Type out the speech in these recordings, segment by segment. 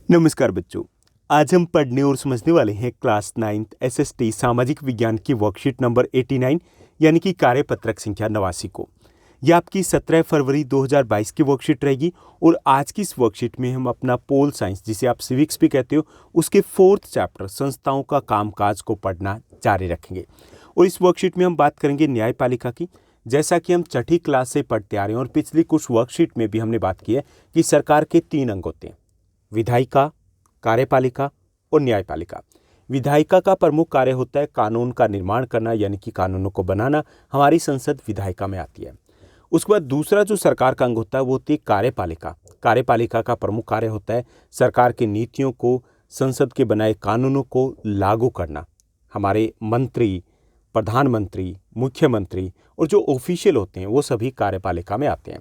नमस्कार बच्चों। आज हम पढ़ने और समझने वाले हैं क्लास 9th एसएसटी सामाजिक विज्ञान की वर्कशीट नंबर 89 यानी कि कार्यपत्रक संख्या 89 को। यह आपकी 17 फरवरी 2022 की वर्कशीट रहेगी और आज की इस वर्कशीट में हम अपना पोल साइंस, जिसे आप सिविक्स भी कहते हो, उसके 4th चैप्टर संस्थाओं का कामकाज को पढ़ना जारी रखेंगे। और इस वर्कशीट में हम बात करेंगे न्यायपालिका की। जैसा कि हम छठी क्लास से पढ़ते आ रहे हैं और पिछली कुछ वर्कशीट में भी हमने बात की है कि सरकार के 3 अंग होते हैं: विधायिका, कार्यपालिका और न्यायपालिका। विधायिका का प्रमुख कार्य होता है कानून का निर्माण करना, यानी कि कानूनों को बनाना। हमारी संसद विधायिका में आती है। उसके बाद दूसरा जो सरकार का अंग होता है वो होती है कार्यपालिका। कार्यपालिका का प्रमुख कार्य होता है सरकार की नीतियों को, संसद के बनाए कानूनों को लागू करना। हमारे मंत्री, प्रधानमंत्री, मुख्यमंत्री और जो ऑफिशियल होते हैं वो सभी कार्यपालिका में आते हैं।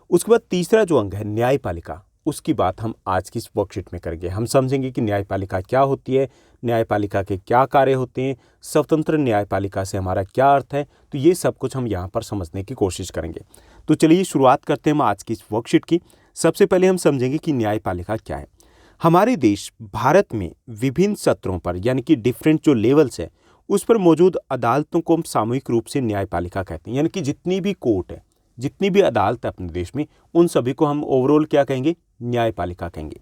उसके बाद तीसरा जो अंग है न्यायपालिका, उसकी बात हम आज की इस वर्कशीट में करेंगे। हम समझेंगे कि न्यायपालिका क्या होती है, न्यायपालिका के क्या कार्य होते हैं, स्वतंत्र न्यायपालिका से हमारा क्या अर्थ है। तो ये सब कुछ हम यहाँ पर समझने की कोशिश करेंगे। तो चलिए शुरुआत करते हैं हम आज की इस वर्कशीट की। सबसे पहले हम समझेंगे कि न्यायपालिका क्या है। हमारे देश भारत में विभिन्न सत्रों पर, यानी कि डिफरेंट जो लेवल्स है, उस पर मौजूद अदालतों को हम सामूहिक रूप से न्यायपालिका कहते हैं। यानी कि जितनी भी कोर्ट है, जितनी भी अदालत है अपने देश में, उन सभी को हम ओवरऑल क्या कहेंगे? न्यायपालिका कहेंगे।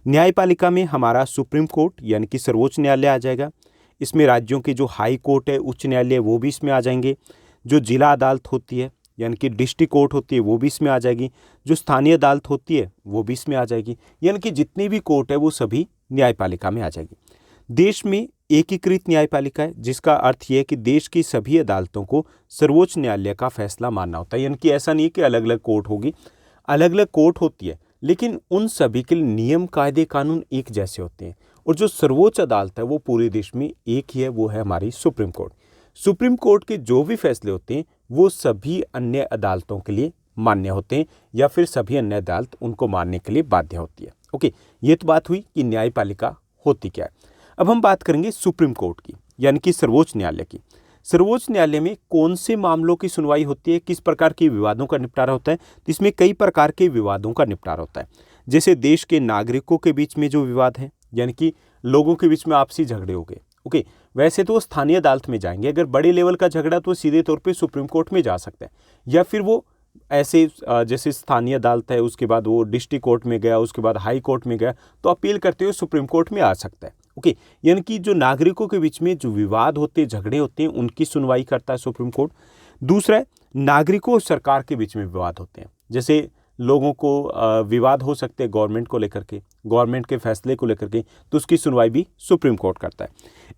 न्यायपालिका में हमारा सुप्रीम कोर्ट यानी कि सर्वोच्च न्यायालय आ जाएगा। इसमें राज्यों के जो हाई कोर्ट है, उच्च न्यायालय, वो भी इसमें आ जाएंगे। जो जिला अदालत होती है यानी कि डिस्ट्रिक्ट कोर्ट होती है, वो भी इसमें आ जाएगी। जो स्थानीय अदालत होती है वो भी इसमें आ जाएगी। यानी कि जितनी भी कोर्ट है वो सभी न्यायपालिका में आ जाएगी। देश में एकीकृत न्यायपालिका है, जिसका अर्थ यह है कि देश की सभी अदालतों को सर्वोच्च न्यायालय का फैसला मानना होता है। यानी कि ऐसा नहीं है कि अलग अलग कोर्ट होगी, अलग अलग कोर्ट होती है, लेकिन उन सभी के लिए नियम, कायदे, कानून एक जैसे होते हैं। और जो सर्वोच्च अदालत है वो पूरे देश में एक ही है, वो है हमारी सुप्रीम कोर्ट। सुप्रीम कोर्ट के जो भी फैसले होते हैं वो सभी अन्य अदालतों के लिए मान्य होते हैं, या फिर सभी अन्य अदालत उनको मानने के लिए बाध्य होती है। ओके, ये तो बात हुई कि न्यायपालिका होती क्या है। अब हम बात करेंगे सुप्रीम कोर्ट की, यानी कि सर्वोच्च न्यायालय की। सर्वोच्च न्यायालय में कौन से मामलों की सुनवाई होती है, किस प्रकार के विवादों का निपटारा होता है? तो इसमें कई प्रकार के विवादों का निपटारा होता है। जैसे देश के नागरिकों के बीच में जो विवाद है, यानी कि लोगों के बीच में आपसी झगड़े हो गए, ओके, वैसे तो वो स्थानीय अदालत में जाएंगे। अगर बड़े लेवल का झगड़ा तो सीधे तौर पे सुप्रीम कोर्ट में जा सकता है, या फिर वो ऐसे जैसे स्थानीय अदालत है, उसके बाद वो डिस्ट्रिक्ट कोर्ट में गया, उसके बाद हाई कोर्ट में गया, तो अपील करते हुए सुप्रीम कोर्ट में आ सकता है। ओके, यानी कि जो नागरिकों के बीच में जो विवाद होते हैं, झगड़े होते हैं, उनकी सुनवाई करता है सुप्रीम कोर्ट। दूसरा है, नागरिकों और सरकार के बीच में विवाद होते हैं। जैसे लोगों को विवाद हो सकते हैं गवर्नमेंट को लेकर के, गवर्नमेंट के फैसले को लेकर के, तो उसकी सुनवाई भी सुप्रीम कोर्ट करता है।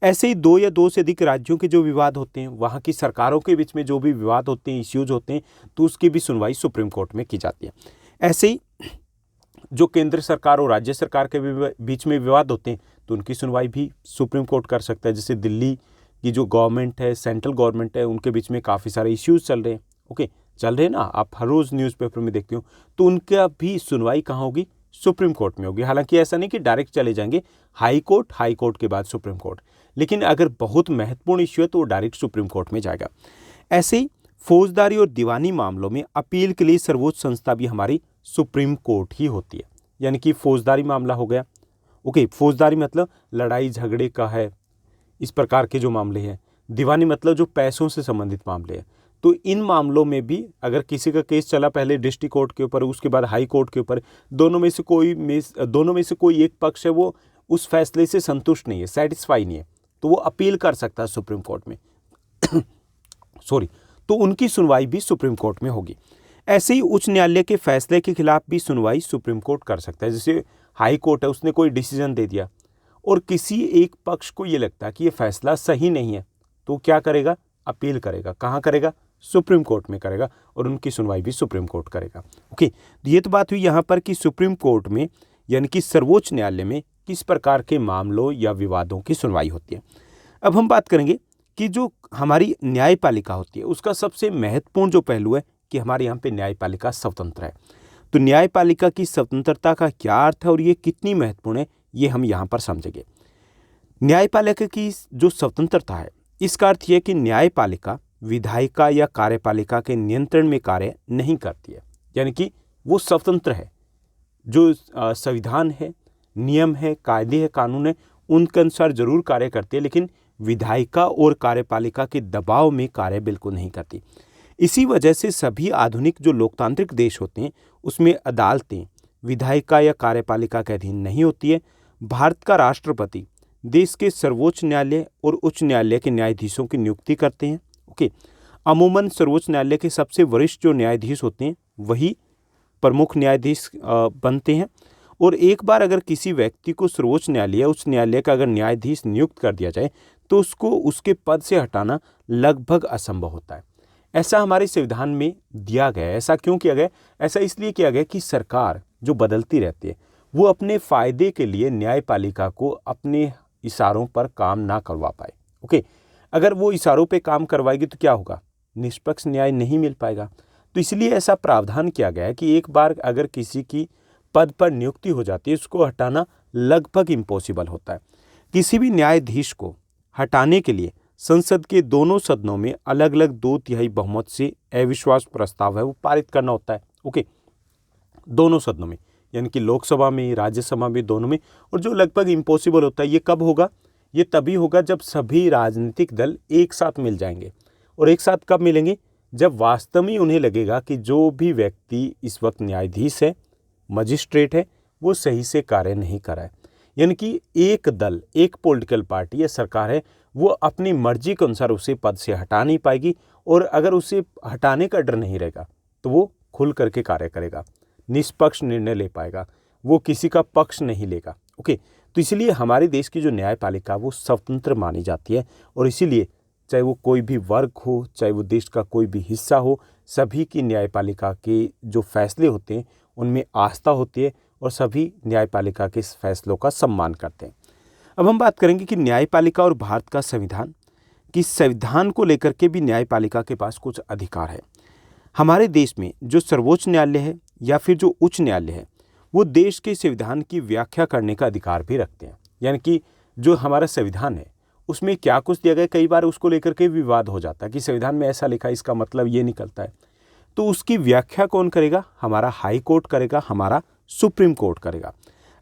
ऐसे ही 2 या 2 से अधिक राज्यों के जो विवाद होते हैं, वहाँ की सरकारों के बीच में जो भी विवाद होते हैं, इश्यूज होते हैं, तो उसकी भी सुनवाई सुप्रीम कोर्ट में की जाती है। ऐसे ही जो केंद्र सरकार और राज्य सरकार के बीच में विवाद होते हैं, तो उनकी सुनवाई भी सुप्रीम कोर्ट कर सकता है। जैसे दिल्ली की जो गवर्नमेंट है, सेंट्रल गवर्नमेंट है, उनके बीच में काफ़ी सारे इश्यूज चल रहे हैं, ओके, चल रहे हैं ना, आप हर रोज़ न्यूज़पेपर में देखते हो, तो उनका भी सुनवाई कहाँ होगी? सुप्रीम कोर्ट में होगी। हालांकि ऐसा नहीं कि डायरेक्ट चले जाएंगे हाई कोर्ट के बाद सुप्रीम कोर्ट, लेकिन अगर बहुत महत्वपूर्ण इश्यू है तो वो डायरेक्ट सुप्रीम कोर्ट में जाएगा। ऐसे ही फौजदारी और दीवानी मामलों में अपील के लिए सर्वोच्च संस्था भी हमारी सुप्रीम कोर्ट ही होती है। यानी कि फौजदारी मामला हो गया, ओके, फौजदारी मतलब लड़ाई झगड़े का है, इस प्रकार के जो मामले हैं। दीवानी मतलब जो पैसों से संबंधित मामले हैं। तो इन मामलों में भी अगर किसी का केस चला पहले डिस्ट्रिक्ट कोर्ट के ऊपर, उसके बाद हाई कोर्ट के ऊपर, दोनों में से कोई एक पक्ष है वो उस फैसले से संतुष्ट नहीं है, सेटिस्फाई नहीं है, तो वो अपील कर सकता है सुप्रीम कोर्ट में सॉरी, तो उनकी सुनवाई भी सुप्रीम कोर्ट में होगी। ऐसे ही उच्च न्यायालय के फैसले के खिलाफ भी सुनवाई सुप्रीम कोर्ट कर सकता है। जैसे हाई कोर्ट है, उसने कोई डिसीजन दे दिया और किसी एक पक्ष को ये लगता है कि ये फैसला सही नहीं है, तो क्या करेगा? अपील करेगा। कहाँ करेगा? सुप्रीम कोर्ट में करेगा, और उनकी सुनवाई भी सुप्रीम कोर्ट करेगा। ओके, तो ये तो बात हुई यहाँ पर कि सुप्रीम कोर्ट में यानी कि सर्वोच्च न्यायालय में किस प्रकार के मामलों या विवादों की सुनवाई होती है। अब हम बात करेंगे कि जो हमारी न्यायपालिका होती है उसका सबसे महत्वपूर्ण जो पहलू है कि हमारे यहाँ पे न्यायपालिका स्वतंत्र है। तो न्यायपालिका की स्वतंत्रता का क्या अर्थ है और ये कितनी महत्वपूर्ण है, ये हम यहाँ पर समझेंगे। न्यायपालिका की जो स्वतंत्रता है, इसका अर्थ यह कि न्यायपालिका विधायिका या कार्यपालिका के नियंत्रण में कार्य नहीं करती है, यानी कि वो स्वतंत्र है। जो संविधान है नियम है, कायदे है, कानून है, उनके अनुसार जरूर कार्य करती है, लेकिन विधायिका और कार्यपालिका के दबाव में कार्य बिल्कुल नहीं करती। इसी वजह से सभी आधुनिक जो लोकतांत्रिक देश होते हैं उसमें अदालतें विधायिका या कार्यपालिका के अधीन नहीं होती है। भारत का राष्ट्रपति देश के सर्वोच्च न्यायालय और उच्च न्यायालय के न्यायाधीशों की नियुक्ति करते हैं। ओके, अमूमन सर्वोच्च न्यायालय के सबसे वरिष्ठ जो न्यायाधीश होते हैं वही प्रमुख न्यायाधीश बनते हैं। और एक बार अगर किसी व्यक्ति को सर्वोच्च न्यायालय या उच्च न्यायालय का अगर न्यायाधीश नियुक्त कर दिया जाए तो उसको उसके पद से हटाना लगभग असंभव होता है। ऐसा हमारे संविधान में दिया गया है। ऐसा क्यों किया गया? ऐसा इसलिए किया गया कि सरकार जो बदलती रहती है वो अपने फायदे के लिए न्यायपालिका को अपने इशारों पर काम ना करवा पाए। ओके, अगर वो इशारों पे काम करवाएगी तो क्या होगा? निष्पक्ष न्याय नहीं मिल पाएगा। तो इसलिए ऐसा प्रावधान किया गया है कि एक बार अगर किसी की पद पर नियुक्ति हो जाती है उसको हटाना लगभग इम्पॉसिबल होता है। किसी भी न्यायाधीश को हटाने के लिए संसद के दोनों सदनों में अलग अलग 2/3 बहुमत से अविश्वास प्रस्ताव है वो पारित करना होता है। ओके, दोनों सदनों में, यानी कि लोकसभा में, राज्यसभा में, दोनों में। और जो लगभग इम्पॉसिबल होता है ये कब होगा? ये तभी होगा जब सभी राजनीतिक दल एक साथ मिल जाएंगे। और एक साथ कब मिलेंगे? जब वास्तव में उन्हें लगेगा कि जो भी व्यक्ति इस वक्त न्यायाधीश है, मजिस्ट्रेट है, वो सही से कार्य नहीं कर रहा है। यानी कि एक दल, एक पॉलिटिकल पार्टी या सरकार है वो अपनी मर्जी के अनुसार उसे पद से हटा नहीं पाएगी। और अगर उसे हटाने का डर नहीं रहेगा तो वो खुल करके कार्य करेगा, निष्पक्ष निर्णय ले पाएगा, वो किसी का पक्ष नहीं लेगा। ओके, तो इसलिए हमारे देश की जो न्यायपालिका वो स्वतंत्र मानी जाती है। और इसीलिए चाहे वो कोई भी वर्ग हो, चाहे वो देश का कोई भी हिस्सा हो, सभी की न्यायपालिका के जो फैसले होते हैं उनमें आस्था होती है और सभी न्यायपालिका के इस फैसलों का सम्मान करते हैं। अब हम बात करेंगे कि न्यायपालिका और भारत का संविधान, कि संविधान को लेकर के भी न्यायपालिका के पास कुछ अधिकार है। हमारे देश में जो सर्वोच्च न्यायालय है या फिर जो उच्च न्यायालय है वो देश के संविधान की व्याख्या करने का अधिकार भी रखते हैं। यानी कि जो हमारा संविधान है उसमें क्या कुछ दिया गया, कई बार उसको लेकर के विवाद हो जाता है कि संविधान में ऐसा लिखा है, इसका मतलब ये निकलता है। तो उसकी व्याख्या कौन करेगा? हमारा हाई कोर्ट करेगा, हमारा सुप्रीम कोर्ट करेगा।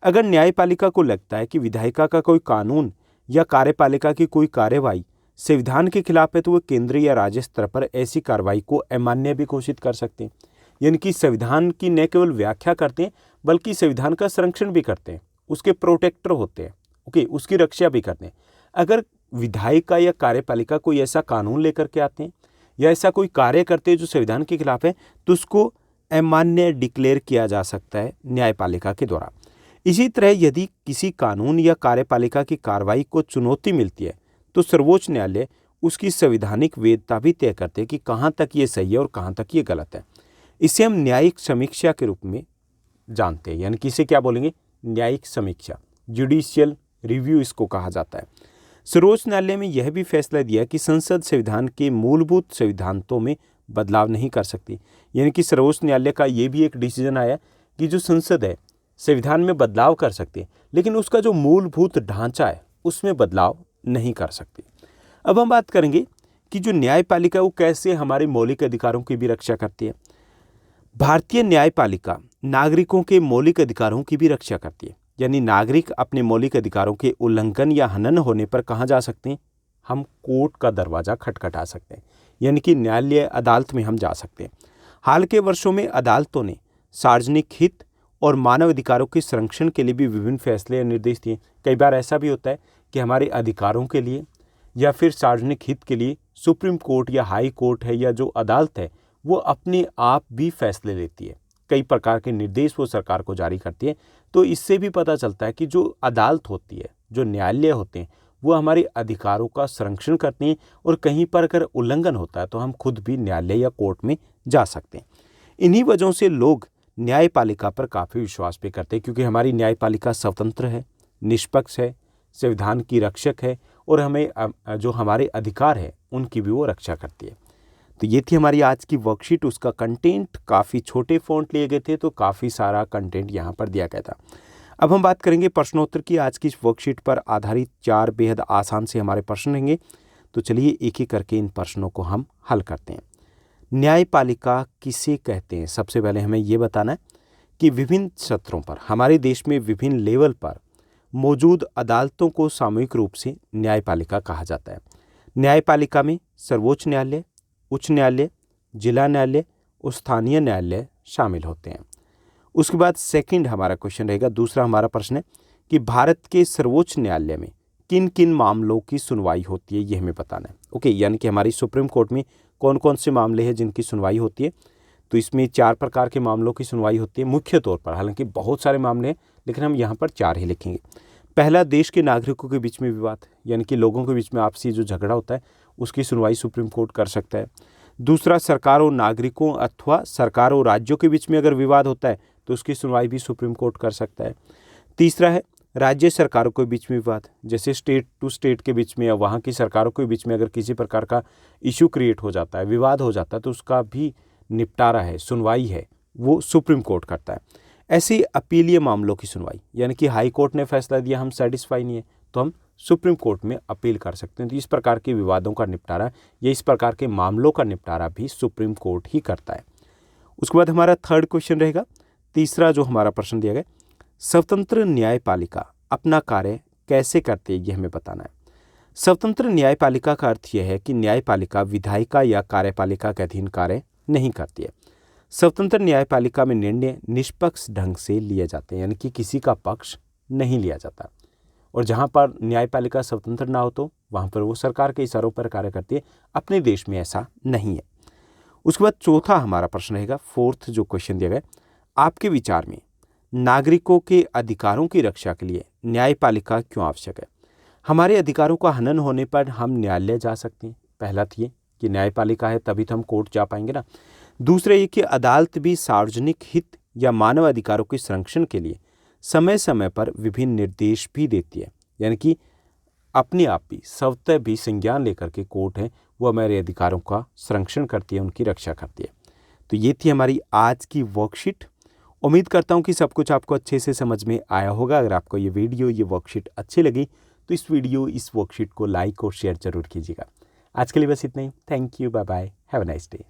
अगर न्यायपालिका को लगता है कि विधायिका का कोई कानून या कार्यपालिका की कोई कार्यवाही संविधान के खिलाफ है तो वो केंद्रीय या राज्य स्तर पर ऐसी कार्रवाई को अमान्य भी घोषित कर सकते हैं। यानी कि संविधान की न केवल व्याख्या करते हैं बल्कि संविधान का संरक्षण भी करते हैं, उसके प्रोटेक्टर होते हैं। ओके, उसकी रक्षा भी करते हैं। अगर विधायिका या कार्यपालिका कोई ऐसा कानून लेकर के आते हैं या ऐसा कोई कार्य करते हैं जो संविधान के खिलाफ है तो उसको अमान्य डिक्लेयर किया जा सकता है न्यायपालिका के द्वारा। इसी तरह यदि किसी कानून या कार्यपालिका की कार्रवाई को चुनौती मिलती है तो सर्वोच्च न्यायालय उसकी संवैधानिक वैधता भी तय करते हैं कि कहाँ तक ये सही है और कहाँ तक ये गलत है। इसे हम न्यायिक समीक्षा के रूप में जानते हैं। यानी कि इसे क्या बोलेंगे? न्यायिक समीक्षा, जुडिशियल रिव्यू इसको कहा जाता है। सर्वोच्च न्यायालय में यह भी फैसला दिया कि संसद संविधान के मूलभूत सिद्धांतों में बदलाव नहीं कर सकती। यानी कि सर्वोच्च न्यायालय का ये भी एक डिसीजन आया कि जो संसद है संविधान में बदलाव कर सकती है लेकिन उसका जो मूलभूत ढांचा है उसमें बदलाव नहीं कर सकती। अब हम बात करेंगे कि जो न्यायपालिका वो कैसे हमारे मौलिक अधिकारों की भी रक्षा करती है। भारतीय न्यायपालिका नागरिकों के मौलिक अधिकारों की भी रक्षा करती है। यानी नागरिक अपने मौलिक अधिकारों के उल्लंघन या हनन होने पर कहाँ जा सकते हैं? हम कोर्ट का दरवाज़ा खटखटा सकते हैं, यानी कि न्यायालय अदालत में हम जा सकते हैं। हाल के वर्षों में अदालतों ने सार्वजनिक हित और मानव अधिकारों के संरक्षण के लिए भी विभिन्न फैसले या निर्देश दिए। कई बार ऐसा भी होता है कि हमारे अधिकारों के लिए या फिर सार्वजनिक हित के लिए सुप्रीम कोर्ट या हाई कोर्ट है या जो अदालत है वो अपने आप भी फैसले लेती है। कई प्रकार के निर्देश वो सरकार को जारी करती है। तो इससे भी पता चलता है कि जो अदालत होती है, जो न्यायालय होते हैं, वो हमारे अधिकारों का संरक्षण करते हैं और कहीं पर अगर उल्लंघन होता है तो हम खुद भी न्यायालय या कोर्ट में जा सकते हैं। इन्हीं वजहों से लोग न्यायपालिका पर काफ़ी विश्वास भी करते हैं क्योंकि हमारी न्यायपालिका स्वतंत्र है, निष्पक्ष है, संविधान की रक्षक है और हमें जो हमारे अधिकार है उनकी भी वो रक्षा करती है। तो ये थी हमारी आज की वर्कशीट। उसका कंटेंट काफ़ी छोटे फ़ॉन्ट लिए गए थे तो काफ़ी सारा कंटेंट यहाँ पर दिया गया था। अब हम बात करेंगे प्रश्नोत्तर की। आज की इस वर्कशीट पर आधारित 4 बेहद आसान से हमारे प्रश्न रहेंगे। तो चलिए एक एक करके इन प्रश्नों को हम हल करते हैं। न्यायपालिका किसे कहते हैं? सबसे पहले हमें ये बताना है कि विभिन्न स्तरों पर हमारे देश में विभिन्न लेवल पर मौजूद अदालतों को सामूहिक रूप से न्यायपालिका कहा जाता है। न्यायपालिका में सर्वोच्च न्यायालय, उच्च न्यायालय, जिला न्यायालय और स्थानीय न्यायालय शामिल होते हैं। उसके बाद सेकंड हमारा क्वेश्चन रहेगा, दूसरा हमारा प्रश्न है कि भारत के सर्वोच्च न्यायालय में किन किन मामलों की सुनवाई होती है, ये हमें बताना है। ओके, यानी कि हमारी सुप्रीम कोर्ट में कौन कौन से मामले हैं जिनकी सुनवाई होती है। तो इसमें 4 प्रकार के मामलों की सुनवाई होती है मुख्य तौर पर, हालांकि बहुत सारे मामले हैं लेकिन हम यहाँ पर 4 ही लिखेंगे। पहला, देश के नागरिकों के बीच में विवाद, यानी कि लोगों के बीच में आपसी जो झगड़ा होता है उसकी सुनवाई सुप्रीम कोर्ट कर सकता है। दूसरा, सरकार और नागरिकों अथवा सरकार और राज्यों के बीच में अगर विवाद होता है तो उसकी सुनवाई भी सुप्रीम कोर्ट कर सकता है। तीसरा है राज्य सरकारों के बीच में विवाद, जैसे स्टेट टू स्टेट के बीच में या वहाँ की सरकारों के बीच में अगर किसी प्रकार का इशू क्रिएट हो जाता है, विवाद हो जाता है, तो उसका भी निपटारा है, सुनवाई है, वो सुप्रीम कोर्ट करता है। ऐसे अपीलीय मामलों की सुनवाई, यानी कि हाई कोर्ट ने फैसला दिया, हम सेटिस्फाई नहीं है तो हम सुप्रीम कोर्ट में अपील कर सकते हैं। तो इस प्रकार के विवादों का निपटारा या इस प्रकार के मामलों का निपटारा भी सुप्रीम कोर्ट ही करता है। उसके बाद हमारा थर्ड क्वेश्चन रहेगा, तीसरा जो हमारा प्रश्न दिया गया, स्वतंत्र न्यायपालिका अपना कार्य कैसे करती है, ये हमें बताना है। स्वतंत्र न्यायपालिका का अर्थ यह है कि न्यायपालिका विधायिका या कार्यपालिका के अधीन कार्य नहीं करती है। स्वतंत्र न्यायपालिका में निर्णय निष्पक्ष ढंग से लिए जाते हैं, यानी कि किसी का पक्ष नहीं लिया जाता। और जहाँ पर न्यायपालिका स्वतंत्र ना हो तो वहाँ पर वो सरकार के इशारों पर कार्य करती है। अपने देश में ऐसा नहीं है। उसके बाद चौथा हमारा प्रश्न रहेगा, फोर्थ जो क्वेश्चन दिया गया, आपके विचार में नागरिकों के अधिकारों की रक्षा के लिए न्यायपालिका क्यों आवश्यक है? हमारे अधिकारों का हनन होने पर हम न्यायालय जा सकते हैं। पहला तो ये कि न्यायपालिका है तभी तो हम कोर्ट जा पाएंगे ना। दूसरा ये कि अदालत भी सार्वजनिक हित या मानव अधिकारों के संरक्षण के लिए समय समय पर विभिन्न निर्देश भी देती है, यानी कि अपने आप भी स्वतः भी संज्ञान लेकर के कोर्ट है वो हमारे अधिकारों का संरक्षण करती है, उनकी रक्षा करती है। तो ये थी हमारी आज की वर्कशीट। उम्मीद करता हूँ कि सब कुछ आपको अच्छे से समझ में आया होगा। अगर आपको ये वीडियो, ये वर्कशीट अच्छी लगी तो इस वर्कशीट को लाइक और शेयर जरूर कीजिएगा। आज के लिए बस इतना ही। Thank you, bye bye, have a nice day.